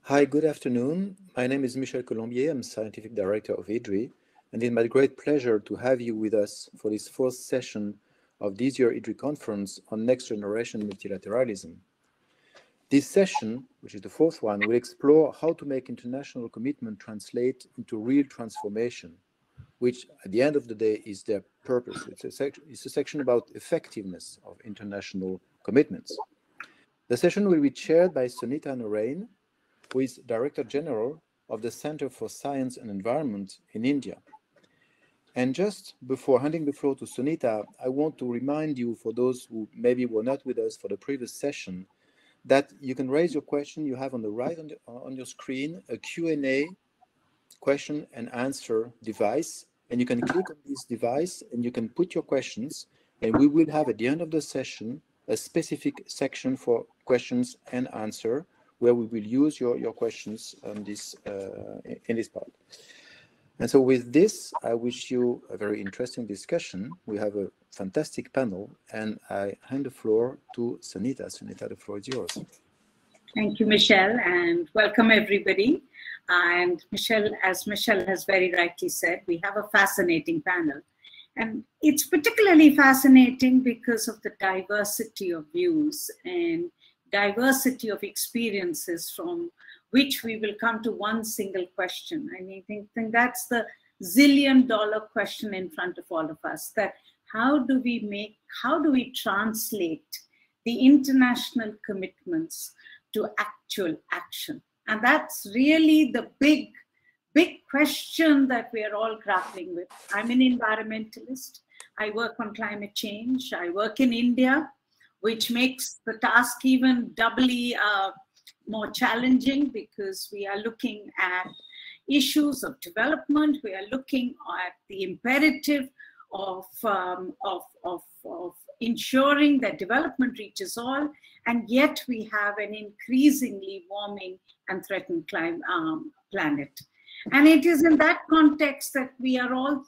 Hi, good afternoon. My name is Michel Colombier. I'm Scientific Director of IDDRI, and it's my great pleasure to have you with us for this fourth session of this year's IDDRI conference on next generation multilateralism. This session, which is the fourth one, will explore how to make international commitment translate into real transformation, which at the end of the day is their purpose. It's a section about effectiveness of international commitments. The session will be chaired by Sunita Narain, who is Director General of the Center for Science and Environment in India. And just before handing the floor to Sunita, I want to remind you, for those who maybe were not with us for the previous session, that you can raise your question. You have on the right on your screen a Q&A, question and answer device, and you can click on this device and you can put your questions, and we will have at the end of the session a specific section for questions and answer, where we will use your questions on this, in this part. And so with this, I wish you a very interesting discussion. We have a fantastic panel, and I hand the floor to Sunita. Sunita, the floor is yours. Thank you, Michel, and welcome everybody. And Michel, as Michel has very rightly said, we have a fascinating panel. And it's particularly fascinating because of the diversity of views and diversity of experiences from which we will come to one single question. I mean, I think that's the zillion-dollar question in front of all of us, that how do we translate the international commitments to actual action? And that's really the big question that we are all grappling with. I'm an environmentalist. I work on climate change. I work in India, which makes the task even doubly more challenging, because we are looking at issues of development. We are looking at the imperative of ensuring that development reaches all, and yet we have an increasingly warming and threatened planet. And it is in that context that we are all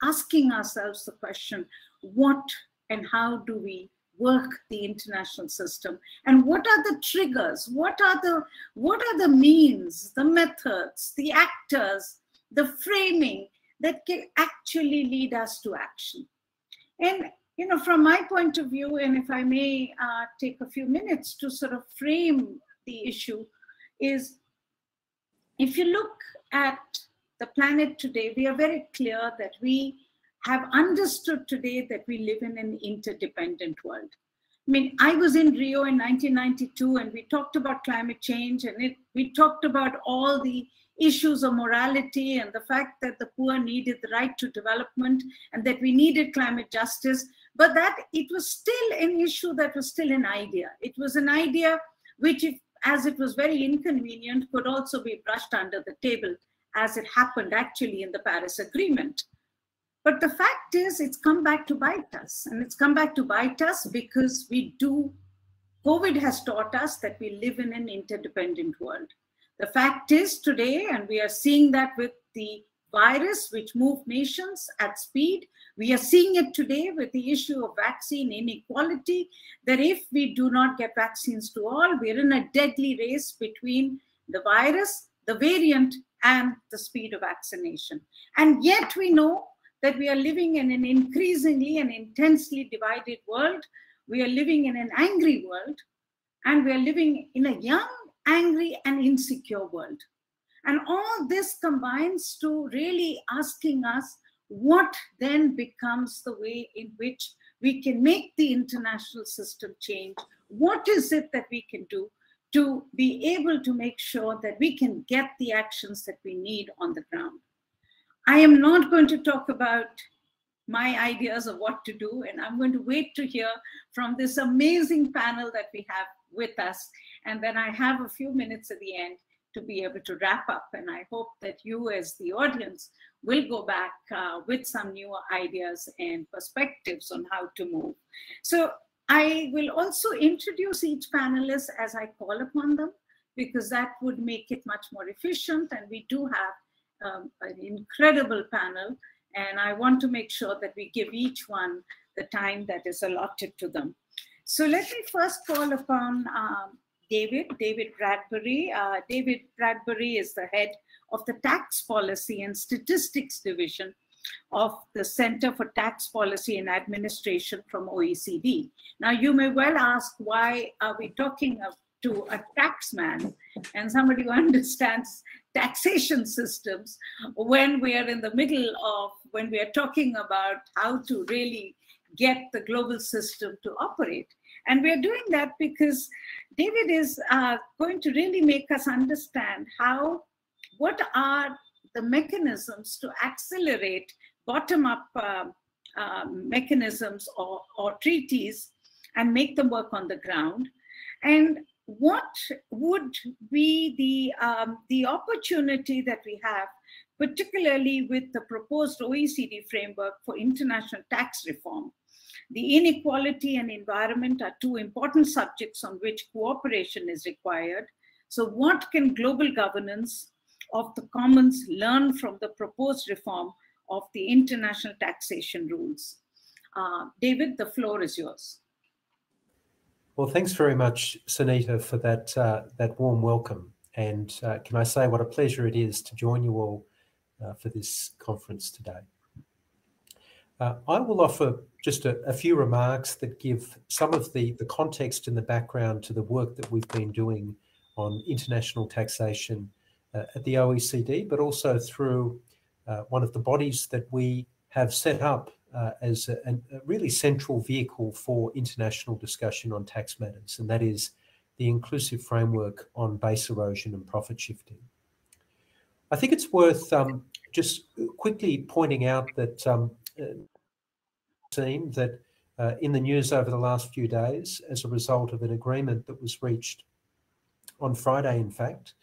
asking ourselves the question, what and how do we work the international system, and what are the triggers, what are the means, the methods, the actors, the framing that can actually lead us to action? And you know, from my point of view, and if I may take a few minutes to sort of frame the issue, is if you look at the planet today, we are very clear that we have understood today that we live in an interdependent world. I mean, I was in Rio in 1992, and we talked about climate change, and we talked about all the issues of morality and the fact that the poor needed the right to development and that we needed climate justice, but that it was still an issue that was still an idea. It was an idea which, as it was very inconvenient, could also be brushed under the table, as it happened actually in the Paris Agreement. But the fact is, it's come back to bite us. And it's come back to bite us because COVID has taught us that we live in an interdependent world. The fact is today, and we are seeing that with the virus, which moved nations at speed, we are seeing it today with the issue of vaccine inequality, that if we do not get vaccines to all, we're in a deadly race between the virus, the variant, and the speed of vaccination. And yet we know that we are living in an increasingly and intensely divided world. We are living in an angry world, and we are living in a young, angry, and insecure world. And all this combines to really asking us what then becomes the way in which we can make the international system change. What is it that we can do to be able to make sure that we can get the actions that we need on the ground? I am not going to talk about my ideas of what to do, and I'm going to wait to hear from this amazing panel that we have with us. And then I have a few minutes at the end to be able to wrap up. And I hope that you as the audience will go back with some newer ideas and perspectives on how to move. So I will also introduce each panelist as I call upon them, because that would make it much more efficient. And we do have an incredible panel, and I want to make sure that we give each one the time that is allotted to them. So let me first call upon David Bradbury. David Bradbury is the head of the Tax Policy and Statistics Division of the Center for Tax Policy and Administration from OECD. Now, you may well ask, why are we talking to a taxman and somebody who understands taxation systems when we are in the middle of, when we are talking about how to really get the global system to operate? And we're doing that because David is going to really make us understand what are the mechanisms to accelerate bottom-up mechanisms or treaties and make them work on the ground. And what would be the opportunity that we have, particularly with the proposed OECD framework for international tax reform? The inequality and environment are two important subjects on which cooperation is required. So what can global governance of the commons learn from the proposed reform of the international taxation rules? David, the floor is yours. Well, thanks very much, Sunita, for that warm welcome. And can I say what a pleasure it is to join you all for this conference today. I will offer just a few remarks that give some of the context and the background to the work that we've been doing on international taxation at the OECD, but also through one of the bodies that we have set up as a really central vehicle for international discussion on tax matters, and that is the Inclusive Framework on Base Erosion and Profit Shifting. I think it's worth just quickly pointing out that seen that in the news over the last few days, as a result of an agreement that was reached on Friday, in fact,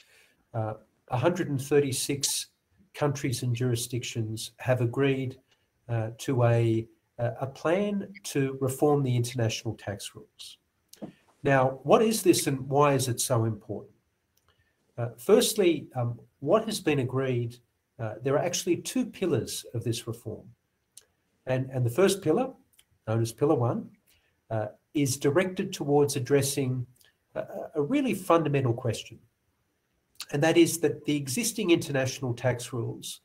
136 countries and jurisdictions have agreed to a plan to reform the international tax rules. Now, what is this and why is it so important? Firstly, what has been agreed, there are actually two pillars of this reform. And the first pillar, known as Pillar 1, is directed towards addressing a really fundamental question. And that is that the existing international tax rules,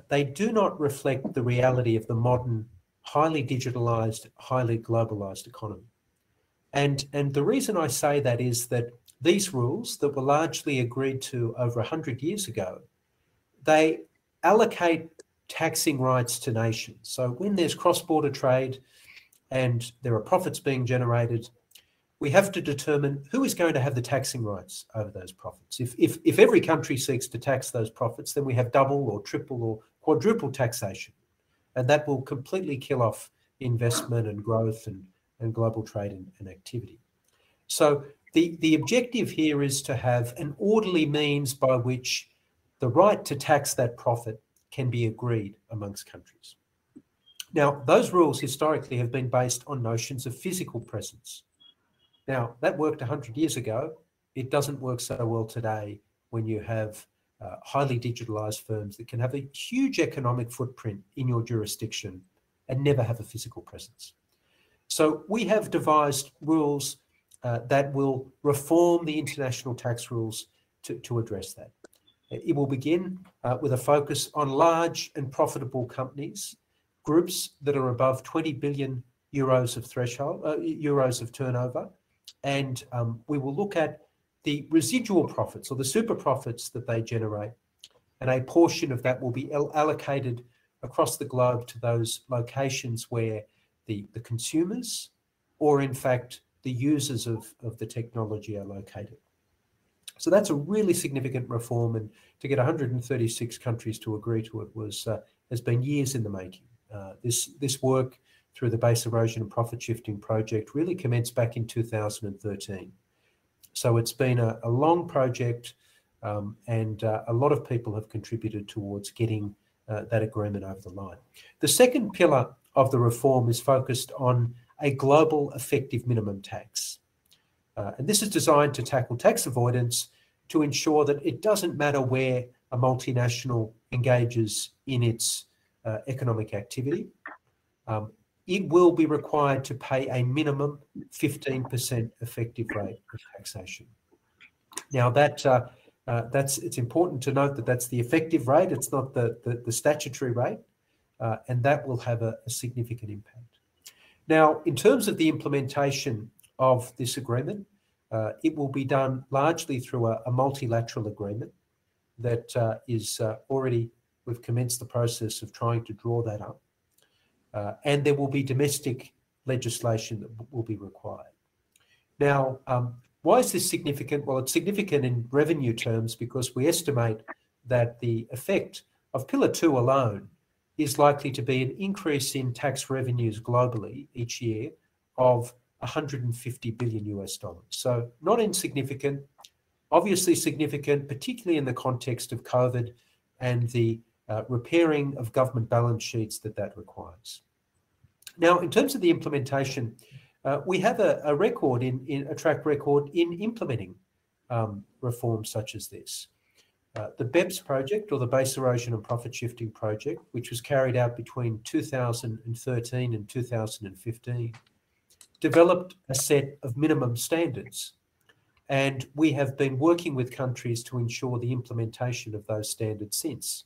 they do not reflect the reality of the modern, highly digitalized, highly globalized economy. And the reason I say that is that these rules that were largely agreed to over 100 years ago, they allocate taxing rights to nations. So when there's cross-border trade and there are profits being generated, we have to determine who is going to have the taxing rights over those profits. If every country seeks to tax those profits, then we have double or triple or quadruple taxation. And that will completely kill off investment and growth and global trade and activity. So the objective here is to have an orderly means by which the right to tax that profit can be agreed amongst countries. Now, those rules historically have been based on notions of physical presence. Now, that worked 100 years ago. It doesn't work so well today when you have highly digitalized firms that can have a huge economic footprint in your jurisdiction and never have a physical presence. So we have devised rules that will reform the international tax rules to address that. It will begin with a focus on large and profitable companies, groups that are above 20 billion euros of threshold, euros of turnover, and we will look at the residual profits or the super profits that they generate, and a portion of that will be allocated across the globe to those locations where the consumers or in fact the users of the technology are located. So that's a really significant reform, and to get 136 countries to agree to it has been years in the making. This work through the Base Erosion and Profit Shifting project really commenced back in 2013. So it's been a long project, and a lot of people have contributed towards getting that agreement over the line. The second pillar of the reform is focused on a global effective minimum tax. And this is designed to tackle tax avoidance to ensure that it doesn't matter where a multinational engages in its economic activity. it will be required to pay a minimum 15% effective rate of taxation. Now, it's important to note that that's the effective rate. It's not the statutory rate, and that will have a significant impact. Now, in terms of the implementation of this agreement, it will be done largely through a multilateral agreement that is already, we've commenced the process of trying to draw that up. And there will be domestic legislation that will be required. Now, why is this significant? Well, it's significant in revenue terms because we estimate that the effect of Pillar 2 alone is likely to be an increase in tax revenues globally each year of $150 billion. So not insignificant, obviously significant, particularly in the context of COVID and the repairing of government balance sheets that requires. Now, in terms of the implementation, we have a record a track record in implementing reforms such as this. The BEPS project, or the Base Erosion and Profit Shifting project, which was carried out between 2013 and 2015, developed a set of minimum standards. And we have been working with countries to ensure the implementation of those standards since.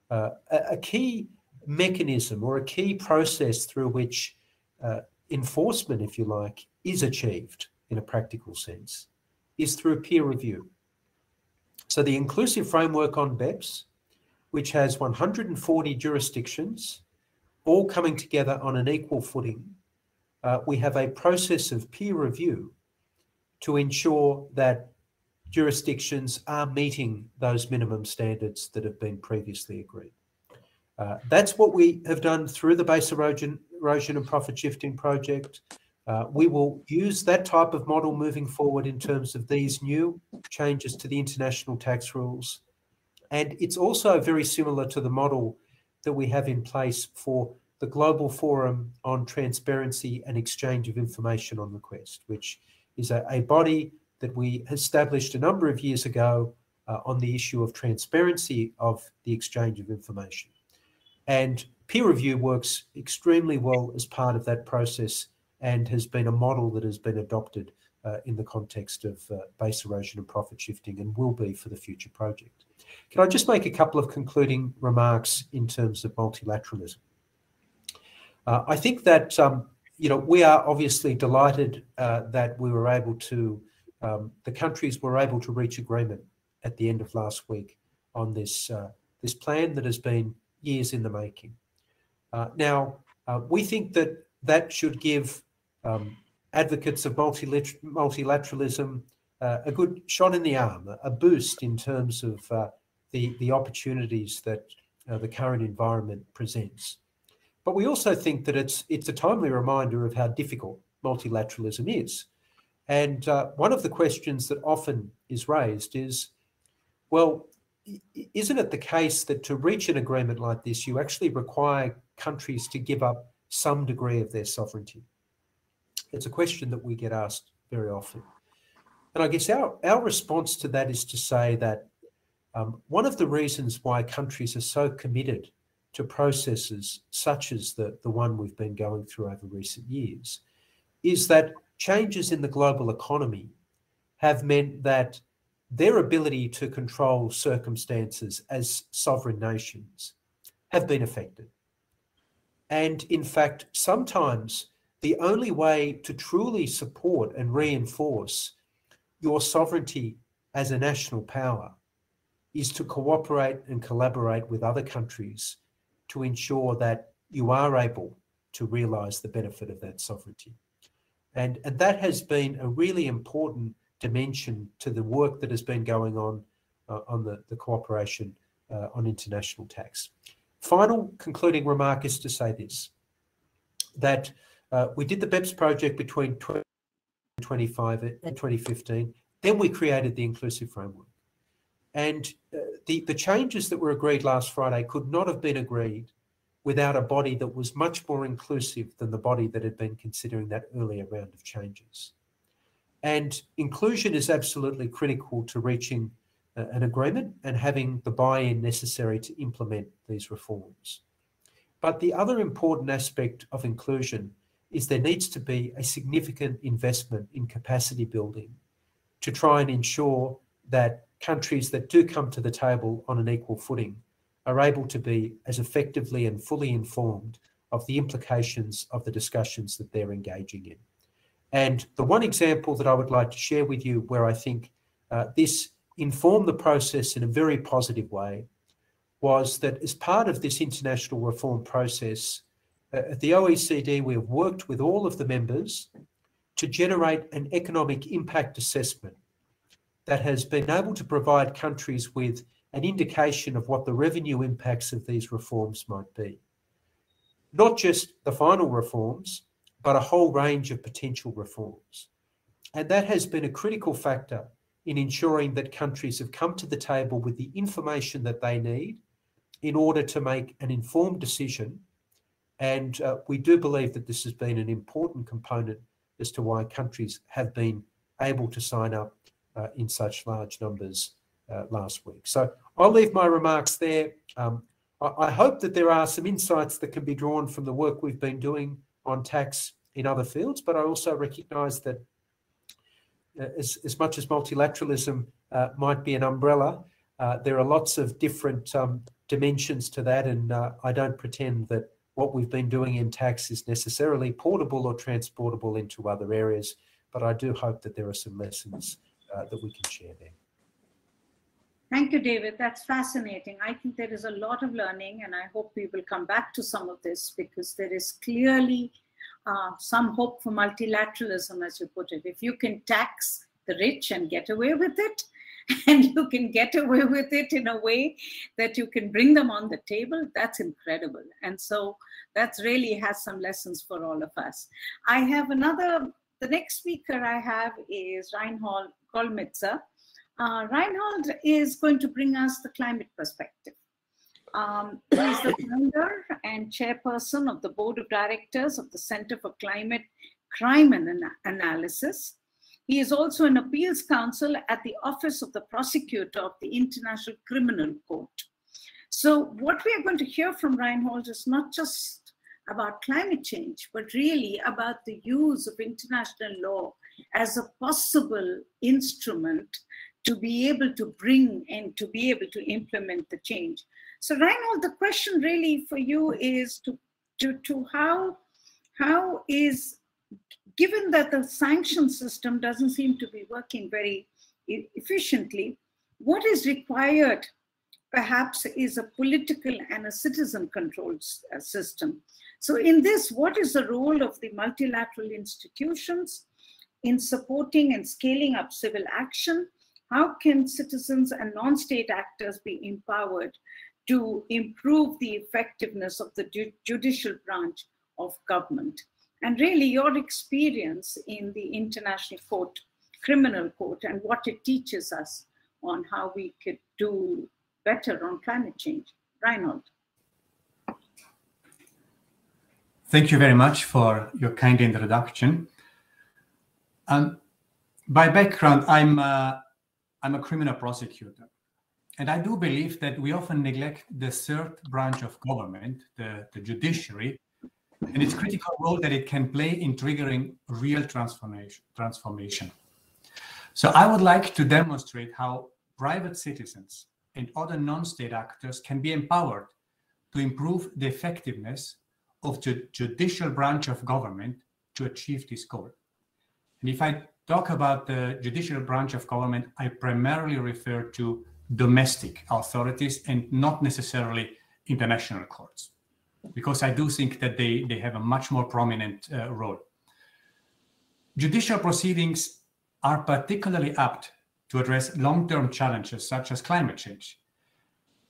A key mechanism or a key process through which enforcement, if you like, is achieved in a practical sense is through peer review. So the inclusive framework on BEPS, which has 140 jurisdictions, all coming together on an equal footing, we have a process of peer review to ensure that jurisdictions are meeting those minimum standards that have been previously agreed. That's what we have done through the Base Erosion and Profit Shifting project. We will use that type of model moving forward in terms of these new changes to the international tax rules. And it's also very similar to the model that we have in place for the Global Forum on Transparency and Exchange of Information on Request, which is a body that we established a number of years ago on the issue of transparency of the exchange of information. And peer review works extremely well as part of that process and has been a model that has been adopted in the context of base erosion and profit shifting and will be for the future project. Can I just make a couple of concluding remarks in terms of multilateralism? I think that, we are obviously delighted that we were able to, the countries were able to reach agreement at the end of last week on this, this plan that has been years in the making. Now, we think that that should give advocates of multilateralism a good shot in the arm, a boost in terms of the opportunities that the current environment presents. But we also think that it's a timely reminder of how difficult multilateralism is. And one of the questions that often is raised is, well, isn't it the case that to reach an agreement like this, you actually require countries to give up some degree of their sovereignty? It's a question that we get asked very often. And I guess our response to that is to say that one of the reasons why countries are so committed to processes such as the one we've been going through over recent years is that changes in the global economy have meant that their ability to control circumstances as sovereign nations have been affected. And in fact, sometimes the only way to truly support and reinforce your sovereignty as a national power is to cooperate and collaborate with other countries to ensure that you are able to realise the benefit of that sovereignty. And that has been a really important dimension to the work that has been going on the cooperation on international tax. Final concluding remark is to say this, that we did the BEPS project between 2015, then we created the inclusive framework. And the changes that were agreed last Friday could not have been agreed without a body that was much more inclusive than the body that had been considering that earlier round of changes. And inclusion is absolutely critical to reaching an agreement and having the buy-in necessary to implement these reforms. But the other important aspect of inclusion is there needs to be a significant investment in capacity building to try and ensure that countries that do come to the table on an equal footing are able to be as effectively and fully informed of the implications of the discussions that they're engaging in. And the one example that I would like to share with you where I think this informed the process in a very positive way was that as part of this international reform process, at the OECD, we have worked with all of the members to generate an economic impact assessment that has been able to provide countries with an indication of what the revenue impacts of these reforms might be. Not just the final reforms, but a whole range of potential reforms. And that has been a critical factor in ensuring that countries have come to the table with the information that they need in order to make an informed decision. And we do believe that this has been an important component as to why countries have been able to sign up in such large numbers last week. So I'll leave my remarks there. I hope that there are some insights that can be drawn from the work we've been doing on tax in other fields, but I also recognise that as much as multilateralism might be an umbrella, there are lots of different dimensions to that, and I don't pretend that what we've been doing in tax is necessarily portable or transportable into other areas, but I do hope that there are some lessons that we can share there. Thank you, David. That's fascinating. I think there is a lot of learning, and I hope we will come back to some of this because there is clearly some hope for multilateralism, as you put it. If you can tax the rich and get away with it, and you can get away with it in a way that you can bring them on the table, that's incredible. And so that really has some lessons for all of us. I have the next speaker I have is Reinhold Kollmitzer. Reinhold is going to bring us the climate perspective. He is the founder and chairperson of the board of directors of the Center for Climate Crime Analysis. He is also an appeals counsel at the Office of the Prosecutor of the International Criminal Court. So what we are going to hear from Reinhold is not just about climate change, but really about the use of international law as a possible instrument to be able to bring and to be able to implement the change. So Reinhold, the question really for you is to how is, given that the sanction system doesn't seem to be working very efficiently, what is required perhaps is a political and a citizen controlled system. So in this, what is the role of the multilateral institutions in supporting and scaling up civil action? How can citizens and non-state actors be empowered to improve the effectiveness of the judicial branch of government? And really your experience in the International Court, Criminal Court, and what it teaches us on how we could do better on climate change. Reinhold. Thank you very much for your kind introduction. By background, I'm a criminal prosecutor, and I do believe that we often neglect the third branch of government, the judiciary, and its critical role that it can play in triggering real transformation. So I would like to demonstrate how private citizens and other non-state actors can be empowered to improve the effectiveness of the judicial branch of government to achieve this goal. And if I talk about the judicial branch of government, I primarily refer to domestic authorities and not necessarily international courts, because I do think that they have a much more prominent role. Judicial proceedings are particularly apt to address long-term challenges such as climate change.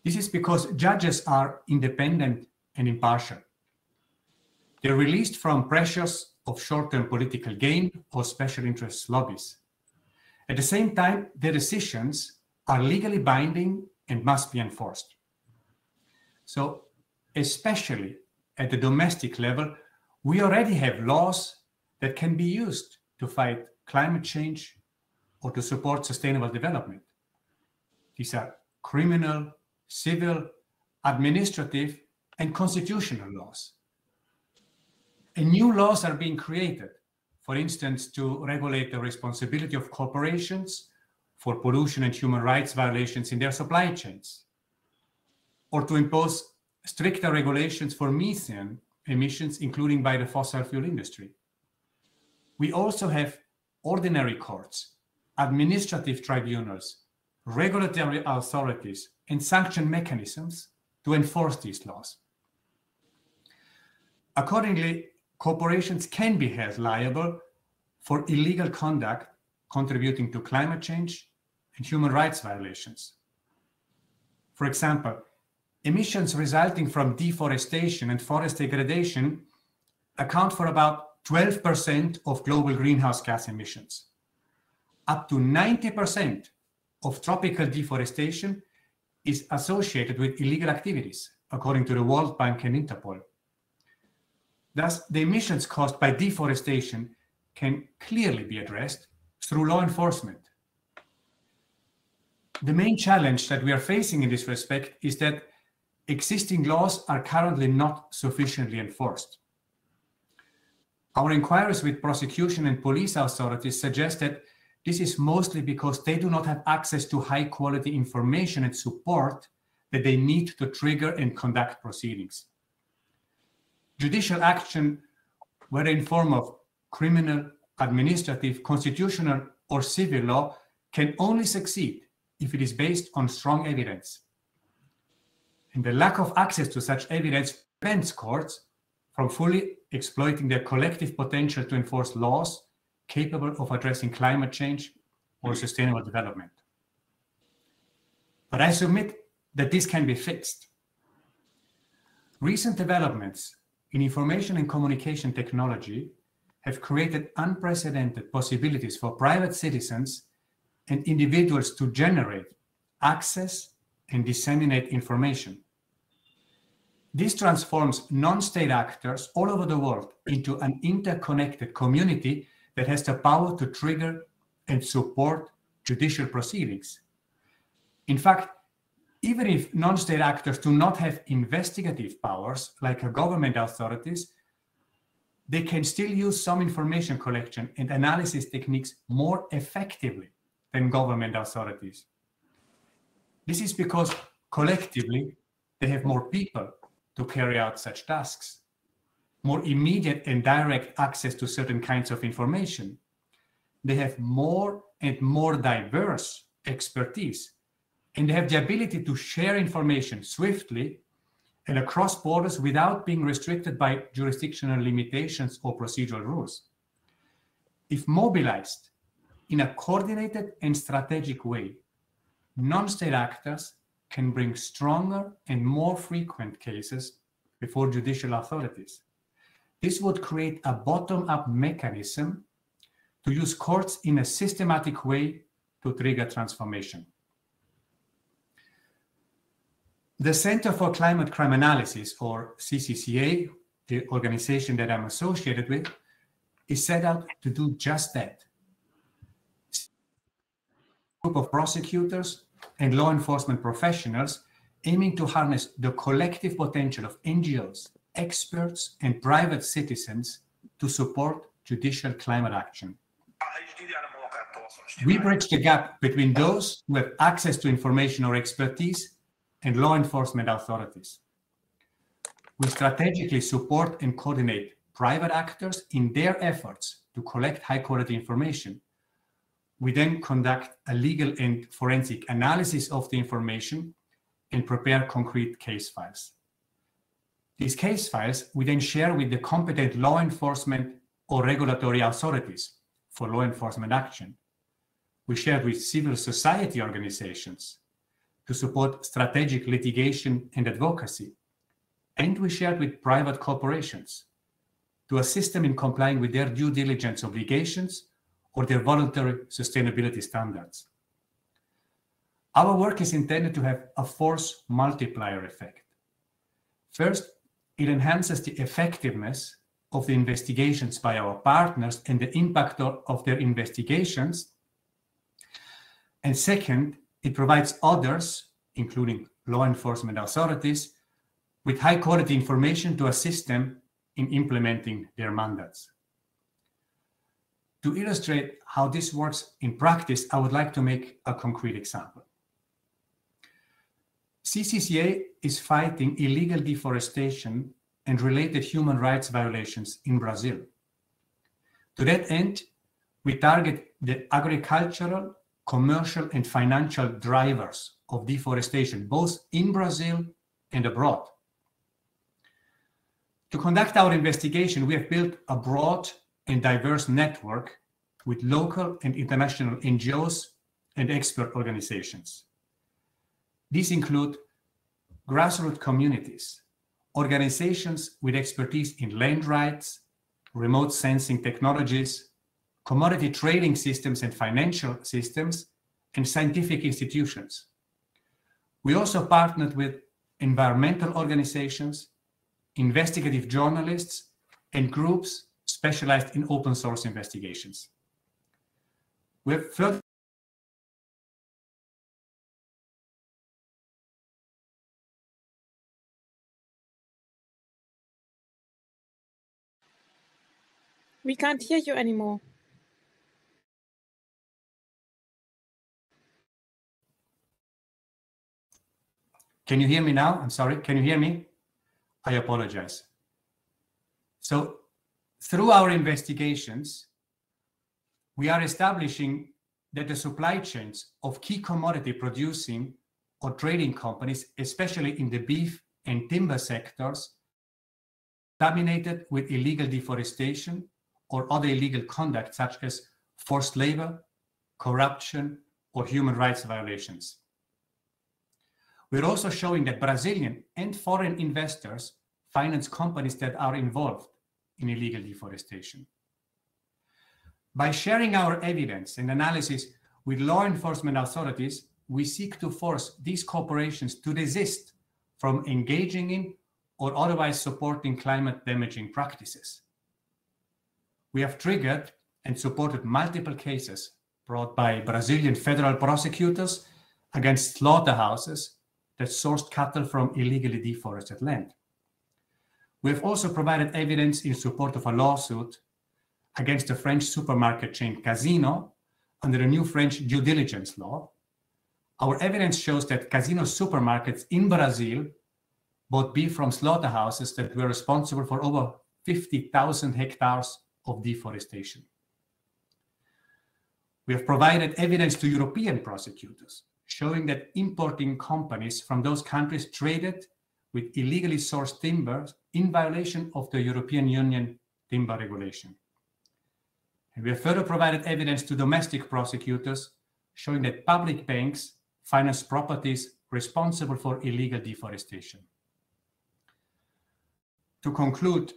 This is because judges are independent and impartial. They're released from pressures of short-term political gain or special interest lobbies. At the same time, their decisions are legally binding and must be enforced. So, especially at the domestic level, we already have laws that can be used to fight climate change or to support sustainable development. These are criminal, civil, administrative, and constitutional laws. And new laws are being created, for instance, to regulate the responsibility of corporations for pollution and human rights violations in their supply chains, or to impose stricter regulations for methane emissions, including by the fossil fuel industry. We also have ordinary courts, administrative tribunals, regulatory authorities, and sanction mechanisms to enforce these laws. Accordingly, corporations can be held liable for illegal conduct contributing to climate change and human rights violations. For example, emissions resulting from deforestation and forest degradation account for about 12% of global greenhouse gas emissions. Up to 90% of tropical deforestation is associated with illegal activities, according to the World Bank and Interpol. Thus, the emissions caused by deforestation can clearly be addressed through law enforcement. The main challenge that we are facing in this respect is that existing laws are currently not sufficiently enforced. Our inquiries with prosecution and police authorities suggest that this is mostly because they do not have access to high-quality information and support that they need to trigger and conduct proceedings. Judicial action, whether in form of criminal, administrative, constitutional, or civil law, can only succeed if it is based on strong evidence. And the lack of access to such evidence prevents courts from fully exploiting their collective potential to enforce laws capable of addressing climate change or sustainable development. But I submit that this can be fixed. Recent developments in information and communication technology have created unprecedented possibilities for private citizens and individuals to generate, access, and disseminate information. This transforms non-state actors all over the world into an interconnected community that has the power to trigger and support judicial proceedings. In fact, even if non-state actors do not have investigative powers like government authorities, they can still use some information collection and analysis techniques more effectively than government authorities. This is because collectively they have more people to carry out such tasks, more immediate and direct access to certain kinds of information. They have more and more diverse expertise, and they have the ability to share information swiftly and across borders without being restricted by jurisdictional limitations or procedural rules. If mobilized in a coordinated and strategic way, non-state actors can bring stronger and more frequent cases before judicial authorities. This would create a bottom-up mechanism to use courts in a systematic way to trigger transformation. The Center for Climate Crime Analysis, or CCCA, the organization that I'm associated with, is set out to do just that. A group of prosecutors and law enforcement professionals aiming to harness the collective potential of NGOs, experts, and private citizens to support judicial climate action. We bridge the gap between those who have access to information or expertise and law enforcement authorities. We strategically support and coordinate private actors in their efforts to collect high-quality information. We then conduct a legal and forensic analysis of the information and prepare concrete case files. These case files we then share with the competent law enforcement or regulatory authorities for law enforcement action. We share it with civil society organizations to support strategic litigation and advocacy. And we share it with private corporations to assist them in complying with their due diligence obligations or their voluntary sustainability standards. Our work is intended to have a force multiplier effect. First, it enhances the effectiveness of the investigations by our partners and the impact of their investigations. And second, it provides others, including law enforcement authorities, with high quality information to assist them in implementing their mandates. To illustrate how this works in practice, I would like to make a concrete example. CCCA is fighting illegal deforestation and related human rights violations in Brazil. To that end, we target the agricultural, commercial, and financial drivers of deforestation, both in Brazil and abroad. To conduct our investigation, we have built a broad and diverse network with local and international NGOs and expert organizations. These include grassroots communities, organizations with expertise in land rights, remote sensing technologies, commodity trading systems and financial systems, and scientific institutions. We also partnered with environmental organizations, investigative journalists, and groups specialized in open source investigations. We have further We can't hear you anymore. Can you hear me now? I'm sorry. Can you hear me? I apologize. So through our investigations, we are establishing that the supply chains of key commodity producing or trading companies, especially in the beef and timber sectors, dominated with illegal deforestation or other illegal conduct such as forced labor, corruption, or human rights violations. We're also showing that Brazilian and foreign investors finance companies that are involved in illegal deforestation. By sharing our evidence and analysis with law enforcement authorities, we seek to force these corporations to desist from engaging in or otherwise supporting climate-damaging practices. We have triggered and supported multiple cases brought by Brazilian federal prosecutors against slaughterhouses that sourced cattle from illegally deforested land. We have also provided evidence in support of a lawsuit against the French supermarket chain Casino under the new French due diligence law. Our evidence shows that Casino supermarkets in Brazil bought beef from slaughterhouses that were responsible for over 50,000 hectares of deforestation. We have provided evidence to European prosecutors showing that importing companies from those countries traded with illegally sourced timber in violation of the European Union timber regulation. And we have further provided evidence to domestic prosecutors showing that public banks finance properties responsible for illegal deforestation. To conclude,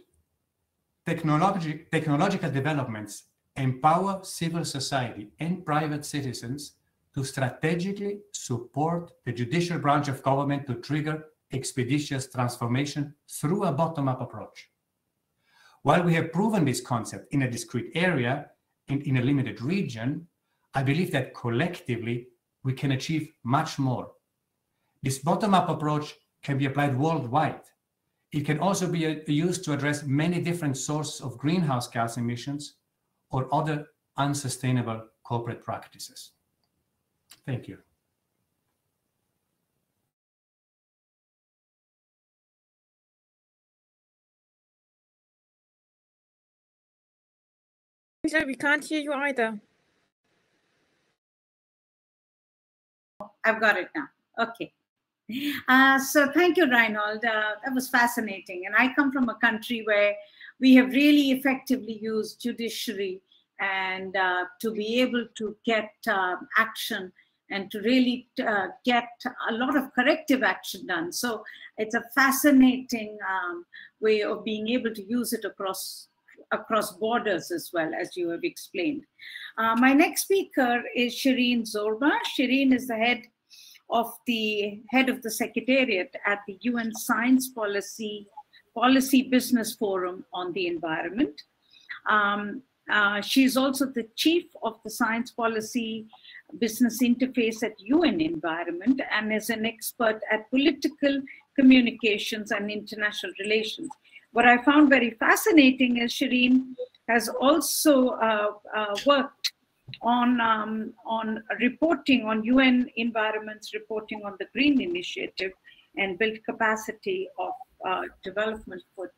technological developments empower civil society and private citizens to strategically support the judicial branch of government to trigger expeditious transformation through a bottom-up approach. While we have proven this concept in a discrete area and in a limited region, I believe that collectively we can achieve much more. This bottom-up approach can be applied worldwide. It can also be used to address many different sources of greenhouse gas emissions or other unsustainable corporate practices. Thank you. We can't hear you either. I've got it now. Okay. So thank you, Reinhold. That was fascinating. And I come from a country where we have really effectively used judiciary and to be able to get action and to really get a lot of corrective action done. So it's a fascinating way of being able to use it across borders as well, as you have explained. My next speaker is Shireen Zorba. Shireen is the head of the Secretariat at the UN Science Policy Business Forum on the Environment. She's also the chief of the Science Policy Business Interface at UN Environment and is an expert at political communications and international relations. What I found very fascinating is Shireen has also worked on reporting on UN environments, reporting on the Green Initiative, and built capacity of development for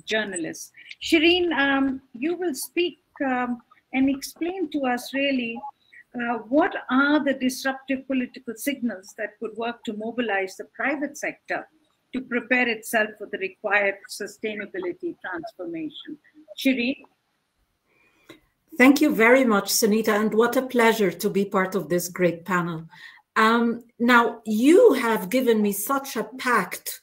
journalists. Shireen, you will speak and explain to us really what are the disruptive political signals that could work to mobilize the private sector to prepare itself for the required sustainability transformation. Shireen? Thank you very much, Sunita, and what a pleasure to be part of this great panel. Now, you have given me such a packed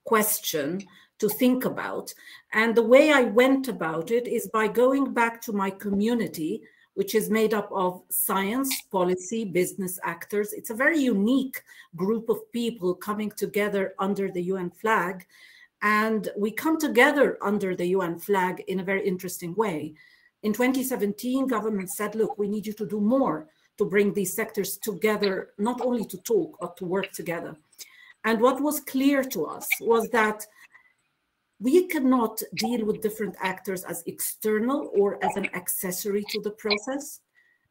question to think about, and the way I went about it is by going back to my community, which is made up of science, policy, business actors. It's a very unique group of people coming together under the UN flag, and we come together under the UN flag in a very interesting way. In 2017, government said, look, we need you to do more to bring these sectors together, not only to talk, but to work together. And what was clear to us was that we cannot deal with different actors as external or as an accessory to the process.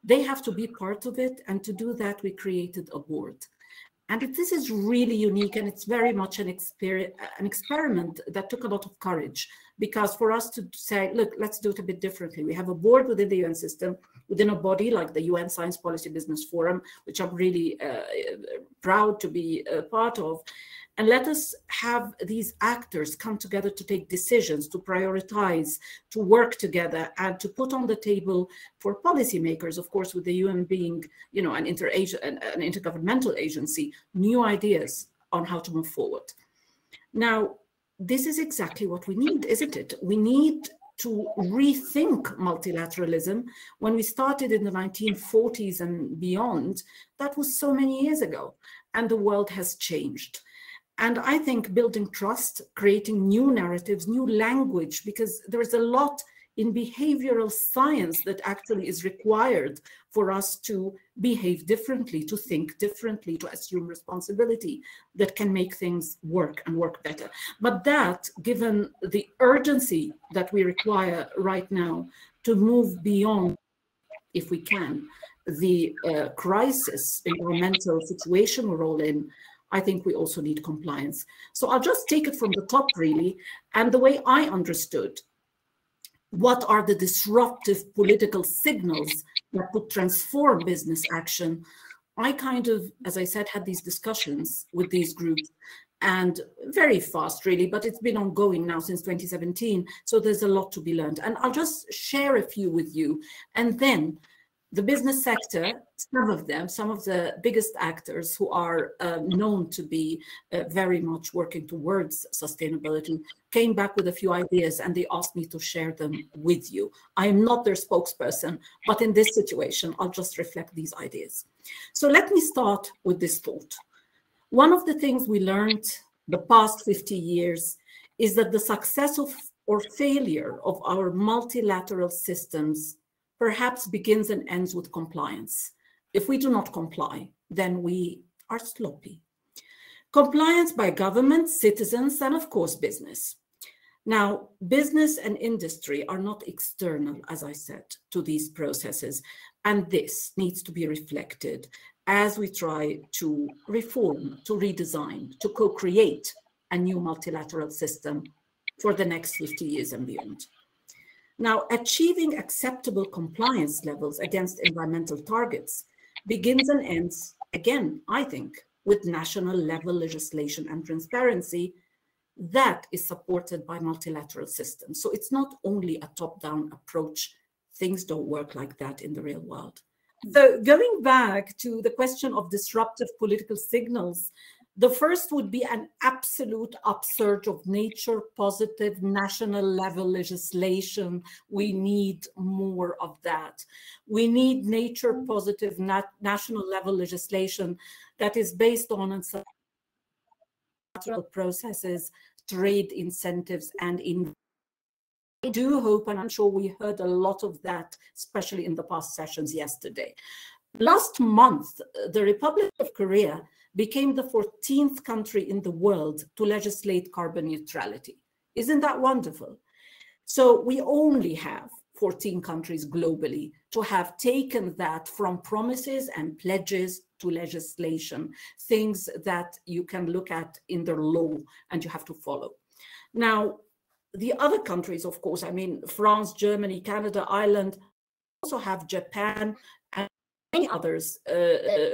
They have to be part of it. And to do that, we created a board. And this is really unique, and it's very much an experiment that took a lot of courage, because for us to say, look, let's do it a bit differently. We have a board within the UN system, within a body like the UN Science Policy Business Forum, which I'm really proud to be a part of. And let us have these actors come together to take decisions, to prioritize, to work together, and to put on the table for policymakers, of course, with the UN being, you know, an intergovernmental agency, new ideas on how to move forward. Now, this is exactly what we need, isn't it? We need to rethink multilateralism. When we started in the 1940s and beyond, that was so many years ago, and the world has changed. And I think building trust, creating new narratives, new language, because there is a lot in behavioral science that actually is required for us to behave differently, to think differently, to assume responsibility, that can make things work and work better. But that, given the urgency that we require right now to move beyond, if we can, the crisis, environmental situation we're all in, I think we also need compliance. So I'll just take it from the top, really. And the way I understood what are the disruptive political signals that could transform business action, I kind of, as I said, had these discussions with these groups, and very fast, really, but it's been ongoing now since 2017. So there's a lot to be learned. And I'll just share a few with you. And then the business sector, some of the biggest actors who are known to be very much working towards sustainability, came back with a few ideas, and they asked me to share them with you. I am not their spokesperson, but in this situation, I'll just reflect these ideas. So let me start with this thought. One of the things we learned the past 50 years is that the success of or failure of our multilateral systems perhaps begins and ends with compliance. If we do not comply, then we are sloppy. Compliance by governments, citizens, and of course, business. Now, business and industry are not external, as I said, to these processes. And this needs to be reflected as we try to reform, to redesign, to co-create a new multilateral system for the next 50 years and beyond. Now, achieving acceptable compliance levels against environmental targets begins and ends, again, I think, with national level legislation and transparency that is supported by multilateral systems. So it's not only a top-down approach. Things don't work like that in the real world. So going back to the question of disruptive political signals, the first would be an absolute upsurge of nature-positive national level legislation. We need more of that. We need nature-positive national level legislation that is based on natural processes, trade incentives, and I do hope, and I'm sure we heard a lot of that, especially in the past sessions yesterday. Last month, the Republic of Korea became the 14th country in the world to legislate carbon neutrality. Isn't that wonderful? So we only have 14 countries globally to have taken that from promises and pledges to legislation, things that you can look at in their law and you have to follow. Now, the other countries, of course, I mean, France, Germany, Canada, Ireland, also have Japan and many others.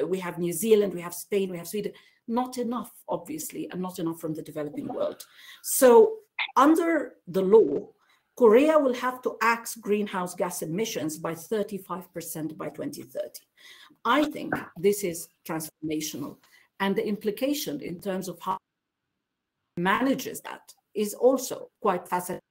We have New Zealand, we have Spain, we have Sweden. Not enough, obviously, and not enough from the developing world. So under the law, Korea will have to axe greenhouse gas emissions by 35% by 2030. I think this is transformational. And the implication in terms of how it manages that is also quite fascinating,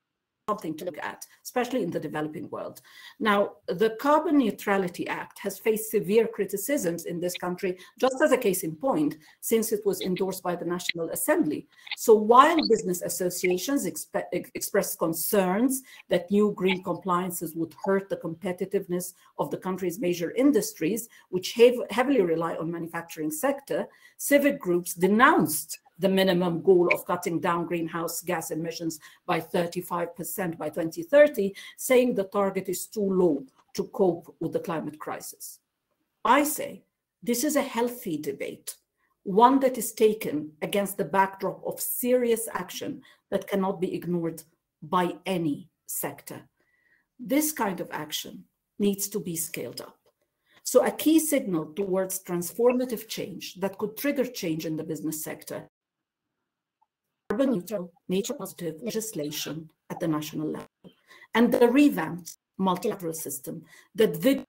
something to look at, especially in the developing world. Now, the Carbon Neutrality Act has faced severe criticisms in this country, just as a case in point, since it was endorsed by the National Assembly. So while business associations expressed concerns that new green compliances would hurt the competitiveness of the country's major industries, which heavily rely on manufacturing sector, civic groups denounced the minimum goal of cutting down greenhouse gas emissions by 35% by 2030, saying the target is too low to cope with the climate crisis. I say this is a healthy debate, one that is taken against the backdrop of serious action that cannot be ignored by any sector. This kind of action needs to be scaled up. So a key signal towards transformative change that could trigger change in the business sector, carbon neutral, nature positive legislation at the national level, and the revamped multilateral system that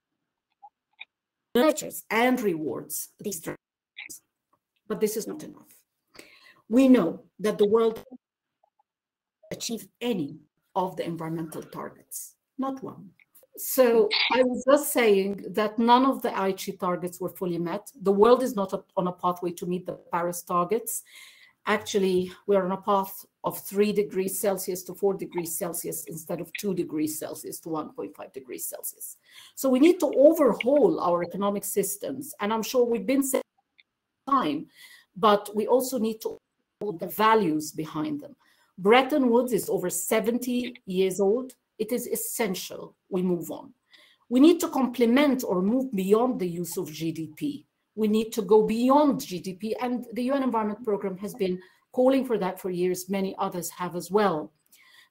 nurtures and rewards these trends. But this is not enough. We know that the world achieve any of the environmental targets, not one. So I was just saying that none of the Aichi targets were fully met. The world is not on a pathway to meet the Paris targets. Actually, we're on a path of 3 degrees Celsius to 4 degrees Celsius instead of 2 degrees Celsius to 1.5 degrees Celsius. So we need to overhaul our economic systems. And I'm sure we've been saying time, but we also need to hold the values behind them. Bretton Woods is over 70 years old. It is essential we move on. We need to complement or move beyond the use of GDP. We need to go beyond GDP, and the UN Environment Programme has been calling for that for years. Many others have as well.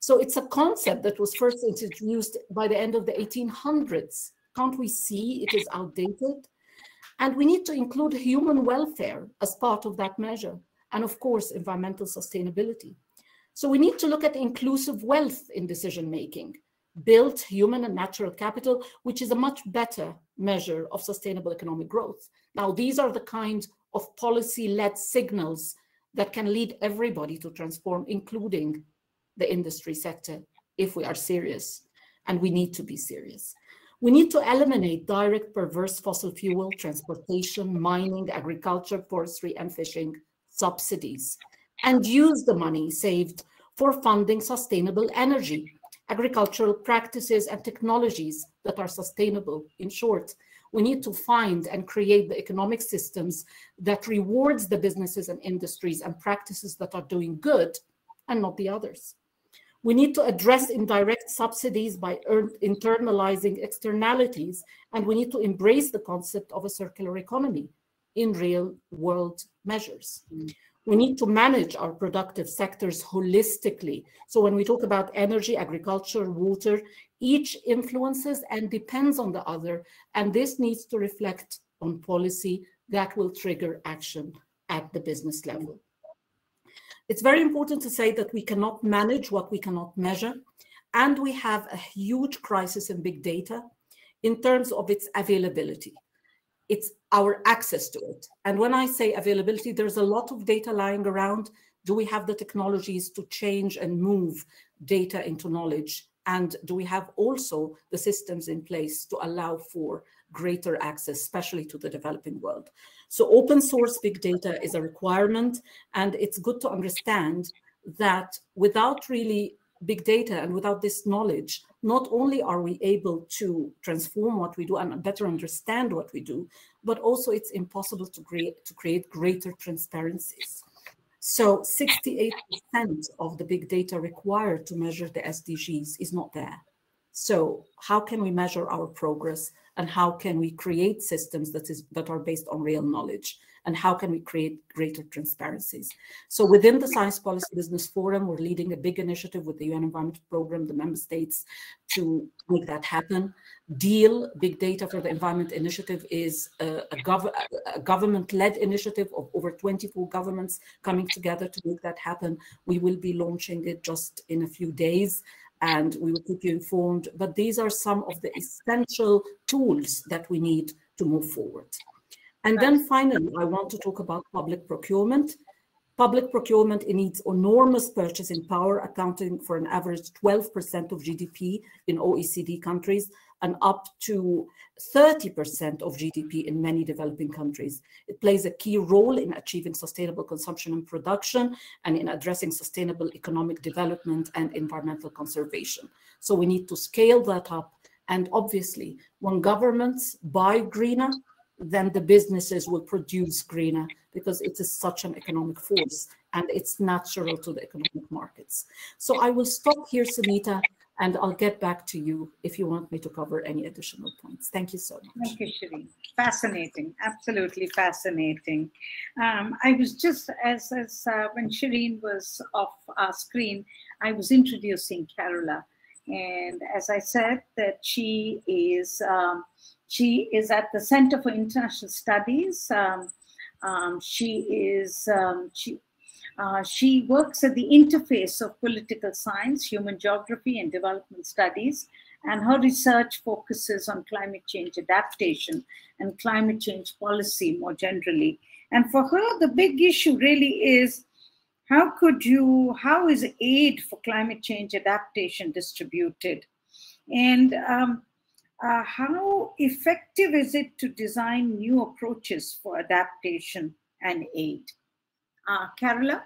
So it's a concept that was first introduced by the end of the 1800s. Can't we see it is outdated? And we need to include human welfare as part of that measure, and of course, environmental sustainability. So we need to look at inclusive wealth in decision-making, build human and natural capital, which is a much better measure of sustainable economic growth. Now, these are the kind of policy-led signals that can lead everybody to transform, including the industry sector, if we are serious, and we need to be serious. We need to eliminate direct perverse fossil fuel, transportation, mining, agriculture, forestry, and fishing subsidies, and use the money saved for funding sustainable energy, agricultural practices and technologies that are sustainable. In short, we need to find and create the economic systems that rewards the businesses and industries and practices that are doing good and not the others. We need to address indirect subsidies by internalizing externalities, and we need to embrace the concept of a circular economy in real world measures. We need to manage our productive sectors holistically. So when we talk about energy, agriculture, water, each influences and depends on the other. And this needs to reflect on policy that will trigger action at the business level. It's very important to say that we cannot manage what we cannot measure. And we have a huge crisis in big data in terms of its availability. It's our access to it. And when I say availability, there's a lot of data lying around. Do we have the technologies to change and move data into knowledge? And do we have also the systems in place to allow for greater access, especially to the developing world? So open source big data is a requirement. And it's good to understand that without really big data and without this knowledge, not only are we able to transform what we do and better understand what we do, but also it's impossible to create greater transparencies. So 68% of the big data required to measure the SDGs is not there. So how can we measure our progress, and how can we create systems that are based on real knowledge, and how can we create greater transparencies? So within the Science Policy Business Forum, we're leading a big initiative with the UN Environment Programme, the member states, to make that happen. DEAL, Big Data for the Environment Initiative, is a government-led initiative of over 24 governments coming together to make that happen. We will be launching it just in a few days, and we will keep you informed. But these are some of the essential tools that we need to move forward. And then finally, I want to talk about public procurement. Public procurement, it needs enormous purchasing power, accounting for an average 12% of GDP in OECD countries and up to 30% of GDP in many developing countries. It plays a key role in achieving sustainable consumption and production and in addressing sustainable economic development and environmental conservation. So we need to scale that up. And obviously, when governments buy greener, then the businesses will produce greener, because it is such an economic force and it's natural to the economic markets. So I will stop here, Sunita, and I'll get back to you if you want me to cover any additional points. Thank you so much. Thank you, Shireen. Fascinating, absolutely fascinating. I was just, as when Shireen was off our screen, I was introducing Carola. And as I said, that she is at the Center for International Studies. She works at the interface of political science, human geography, and development studies, and her research focuses on climate change adaptation and climate change policy more generally. And for her, the big issue really is, how is aid for climate change adaptation distributed? And how effective is it to design new approaches for adaptation and aid? Carola?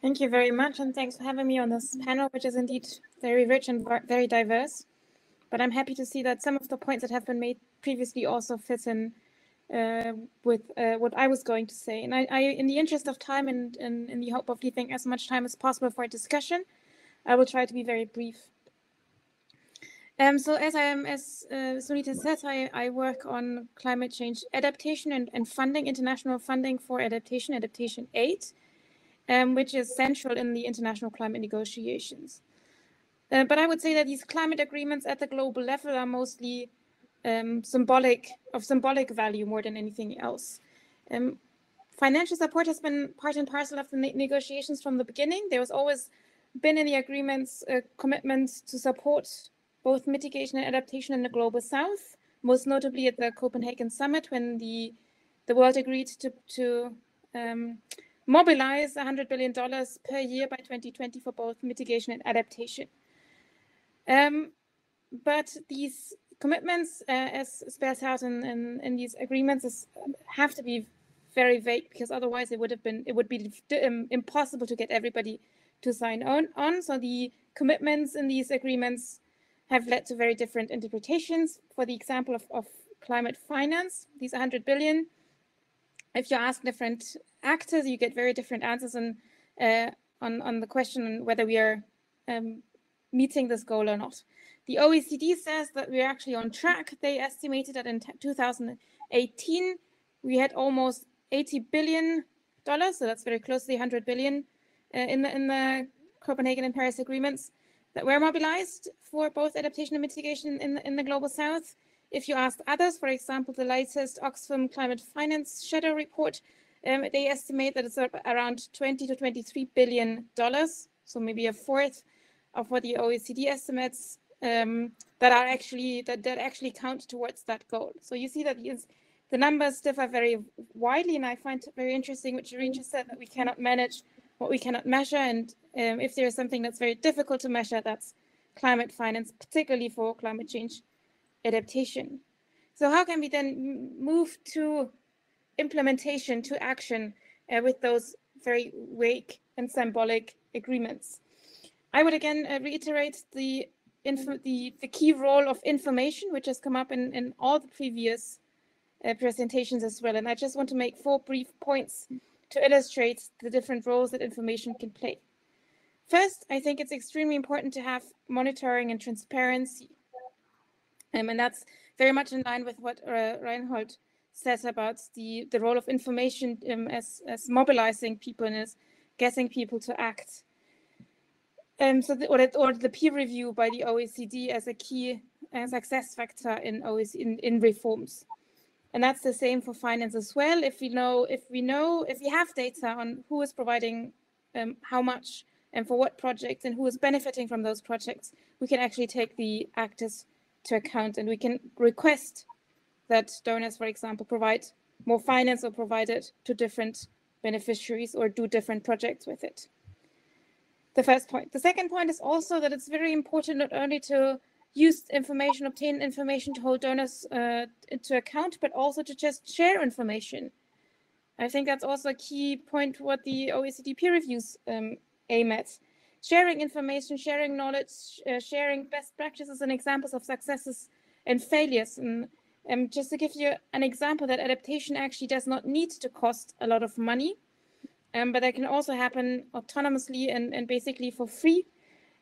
Thank you very much, and thanks for having me on this panel, which is indeed very rich and very diverse. But I'm happy to see that some of the points that have been made previously also fit in with what I was going to say. And I, in the interest of time and in the hope of leaving as much time as possible for a discussion, I will try to be very brief. So as Sunita said, I work on climate change adaptation and funding, international funding for adaptation aid, which is central in the international climate negotiations. But I would say that these climate agreements at the global level are mostly symbolic value more than anything else. Financial support has been part and parcel of the negotiations from the beginning. There was always been in the agreements commitments to support both mitigation and adaptation in the global south, most notably at the Copenhagen summit, when the world agreed to mobilize $100 billion per year by 2020 for both mitigation and adaptation. But these commitments, as spelled out in these agreements, have to be very vague, because otherwise it would be impossible to get everybody to sign on. So the commitments in these agreements have led to very different interpretations. For the example of climate finance, these 100 billion, if you ask different actors, you get very different answers on the question whether we are meeting this goal or not. The OECD says that we're actually on track. They estimated that in 2018, we had almost $80 billion, so that's very close to the 100 billion in the Copenhagen and Paris agreements, that were mobilized for both adaptation and mitigation in the global south. If you ask others, for example, the latest Oxfam Climate Finance Shadow report, they estimate that it's around $20 to $23 billion, so maybe a fourth of what the OECD estimates that actually count towards that goal. So you see that the numbers differ very widely, and I find it very interesting what Shireen just said, that we cannot manage what we cannot measure, and if there is something that's very difficult to measure, that's climate finance, particularly for climate change adaptation. So how can we then move to implementation, to action with those very vague and symbolic agreements? I would again reiterate the key role of information, which has come up in all the previous presentations as well. And I just want to make 4 brief points to illustrate the different roles that information can play. First, I think it's extremely important to have monitoring and transparency. And that's very much in line with what Reinhold says about the role of information as mobilizing people and as getting people to act. Or the peer review by the OECD as a key success factor in reforms. And that's the same for finance as well. If we have data on who is providing how much and for what projects and who is benefiting from those projects, we can actually take the actors to account, and we can request that donors, for example, provide more finance or provide it to different beneficiaries or do different projects with it. The first point. The second point is also that it's very important not only to use information, obtain information to hold donors into account, but also to just share information. I think that's also a key point what the OECD peer reviews aim at. Sharing information, sharing knowledge, sharing best practices and examples of successes and failures. And just to give you an example, that adaptation actually does not need to cost a lot of money, but that can also happen autonomously and basically for free.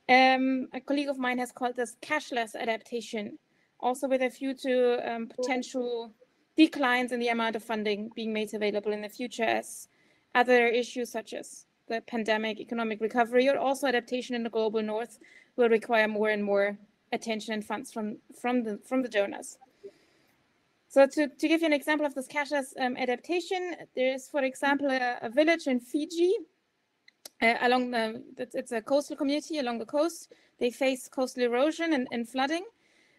A colleague of mine has called this cashless adaptation, also with a view to potential declines in the amount of funding being made available in the future as other issues such as the pandemic, economic recovery, or also adaptation in the global north will require more and more attention and funds from the donors. So to give you an example of this cashless adaptation, there is, for example, a village in Fiji it's a coastal community along the coast. They face coastal erosion and flooding.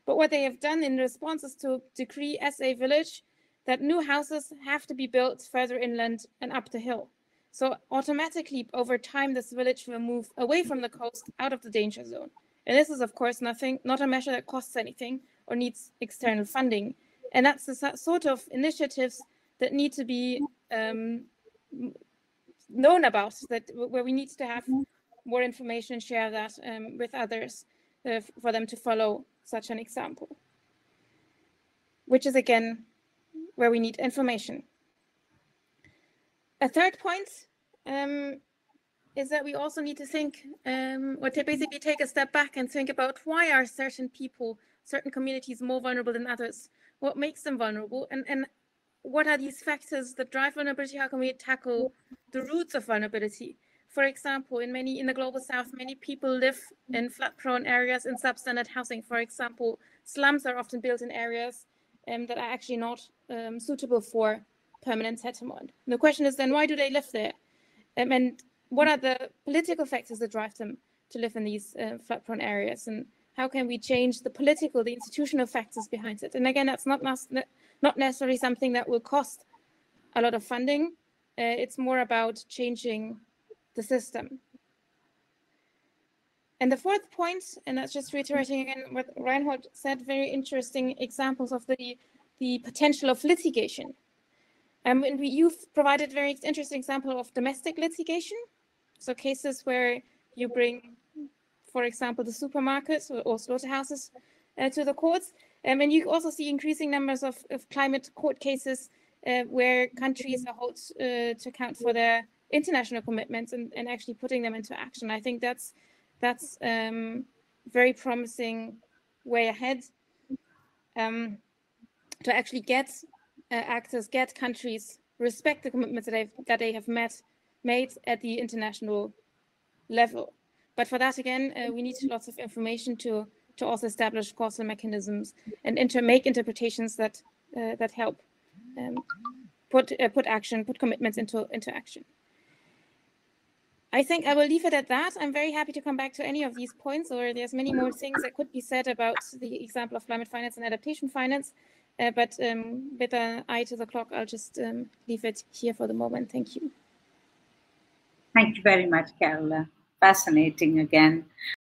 But what they have done in response is to decree as a village that new houses have to be built further inland and up the hill. So automatically over time, this village will move away from the coast out of the danger zone. And this is, of course, not a measure that costs anything or needs external funding. And that's the sort of initiatives that need to be known about, where we need to have more information and share that with others for them to follow such an example, which is, again, where we need information. A third point is that we also need to think, or to basically take a step back and think about why are certain people, certain communities more vulnerable than others? What makes them vulnerable? And what are these factors that drive vulnerability? How can we tackle the roots of vulnerability? For example, in the global south, many people live in flood-prone areas in substandard housing. For example, slums are often built in areas that are actually not suitable for permanent settlement. And the question is then, why do they live there? And what are the political factors that drive them to live in these flood-prone areas? And how can we change the political, the institutional factors behind it? And again, that's not necessarily something that will cost a lot of funding. It's more about changing the system. And the fourth point, and that's just reiterating again what Reinhold said, very interesting examples of the potential of litigation. And you've provided very interesting example of domestic litigation. So cases where you bring, for example, the supermarkets or slaughterhouses to the courts. And you also see increasing numbers of climate court cases where countries are held to account for their international commitments and actually putting them into action. I think that's very promising way ahead to actually get actors, get countries respect the commitments that they have made at the international level. But for that, again, we need lots of information to also establish causal mechanisms and make interpretations that help put commitments into action. I think I will leave it at that. I'm very happy to come back to any of these points, or there's many more things that could be said about the example of climate finance and adaptation finance. But with an eye to the clock, I'll just leave it here for the moment. Thank you. Thank you very much, Carola. Fascinating again.